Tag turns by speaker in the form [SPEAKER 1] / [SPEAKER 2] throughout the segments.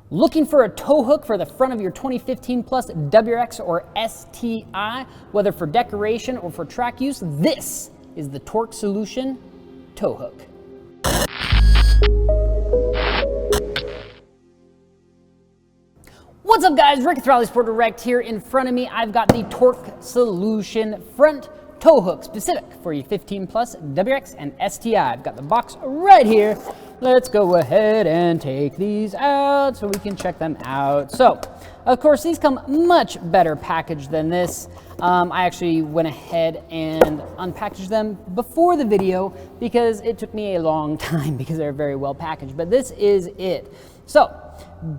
[SPEAKER 1] Looking for a tow hook for the front of your 2015 Plus WRX or STI, whether for decoration or for track use? This is the Torque Solution tow hook. What's up guys, Rick with RallySport Direct here. In front of me, I've got the Torque Solution front tow hook, specific for your 15 Plus WRX and STI. I've got the box right here. Let's go ahead and take these out so we can check them out. So, of course, these come much better packaged than this. I actually went ahead and unpackaged them before the video because it took me a long time because they're very well packaged, but this is it. So,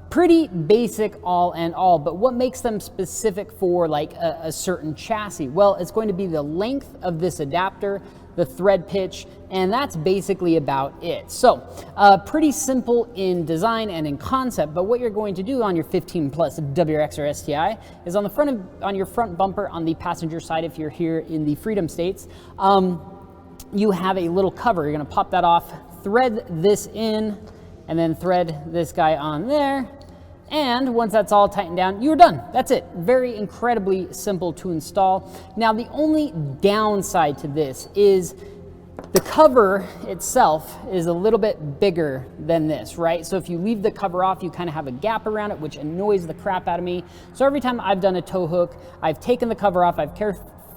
[SPEAKER 1] pretty basic all and all, but what makes them specific for like a certain chassis? Well, it's going to be the length of this adapter, the thread pitch, and that's basically about it. So pretty simple in design and in concept, but what you're going to do on your 15 Plus WRX or STI is on the on your front bumper on the passenger side, if you're here in the Freedom States, you have a little cover. You're gonna pop that off, thread this in, and then thread this guy on there. And once that's all tightened down, you're done. That's it. Very incredibly simple to install. Now, the only downside to this is the cover itself is a little bit bigger than this, right? So if you leave the cover off, you kind of have a gap around it, which annoys the crap out of me. So every time I've done a tow hook, I've taken the cover off, I've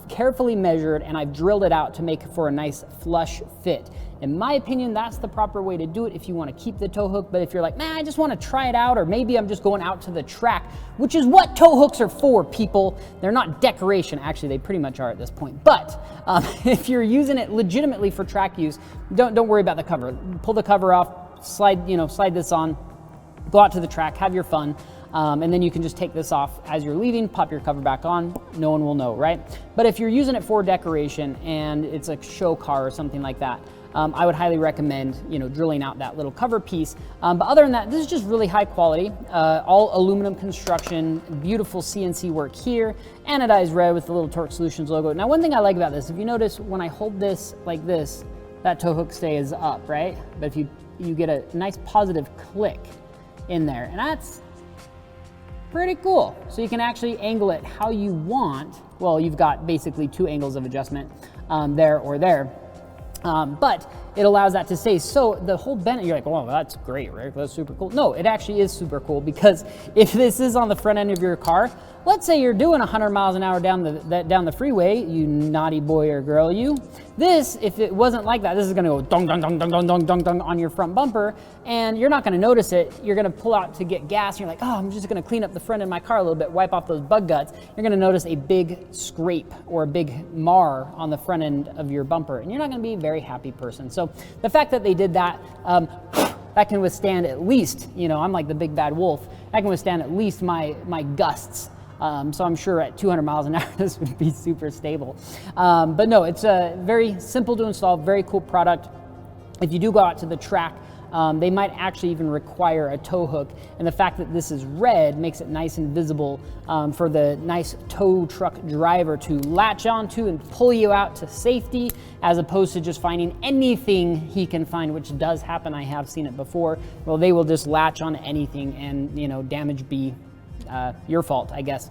[SPEAKER 1] carefully measured, and I've drilled it out to make for a nice flush fit. In my opinion, that's the proper way to do it if you want to keep the tow hook. But if you're like, nah, I just want to try it out, or maybe I'm just going out to the track, which is what tow hooks are for, people. They're not decoration. Actually, they pretty much are at this point. But if you're using it legitimately for track use, don't worry about the cover. Pull the cover off, slide this on, go out to the track, have your fun. And then you can just take this off as you're leaving, pop your cover back on, no one will know, right? But if you're using it for decoration and it's a show car or something like that, I would highly recommend, drilling out that little cover piece. But other than that, this is just really high quality, all aluminum construction, beautiful CNC work here, anodized red with the little Torque Solutions logo. Now, one thing I like about this, if you notice when I hold this like this, that tow hook stays up, right? But if you get a nice positive click in there, and that's pretty cool. So you can actually angle it how you want. Well, you've got basically two angles of adjustment, there or there. But it allows that to stay. So the whole bend, you're like, well, that's great, Rick, that's super cool. No, it actually is super cool, because if this is on the front end of your car, let's say you're doing 100 miles an hour down the freeway, you naughty boy or girl, you. This, if it wasn't like that, this is gonna go dong, dong, dong, dong, dong, dong, dong, dong on your front bumper, and you're not gonna notice it. You're gonna pull out to get gas, and you're like, oh, I'm just gonna clean up the front of my car a little bit, wipe off those bug guts. You're gonna notice a big scrape or a big mar on the front end of your bumper, and you're not gonna be a very happy person. So the fact that they did that, that can withstand at least, I'm like the big bad wolf, that can withstand at least my gusts. So I'm sure at 200 miles an hour, this would be super stable. But no, it's very simple to install, very cool product. If you do go out to the track, they might actually even require a tow hook. And the fact that this is red makes it nice and visible for the nice tow truck driver to latch onto and pull you out to safety, as opposed to just finding anything he can find, which does happen. I have seen it before. Well, they will just latch on anything, and damage be your fault, I guess,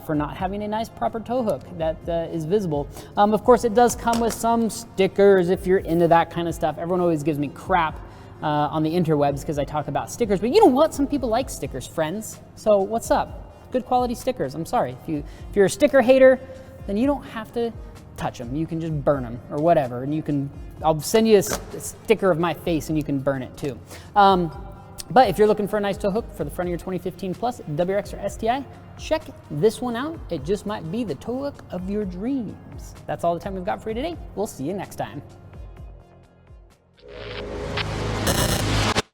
[SPEAKER 1] for not having a nice proper tow hook that is visible. Of course, it does come with some stickers if you're into that kind of stuff. Everyone always gives me crap on the interwebs because I talk about stickers, but you know what? Some people like stickers, friends. So what's up? Good quality stickers. I'm sorry. If you're a sticker hater, then you don't have to touch them. You can just burn them or whatever, and I'll send you a sticker of my face and you can burn it too. But if you're looking for a nice tow hook for the front of your 2015 Plus WRX or STI, check this one out. It just might be the tow hook of your dreams. That's all the time we've got for you today. We'll see you next time.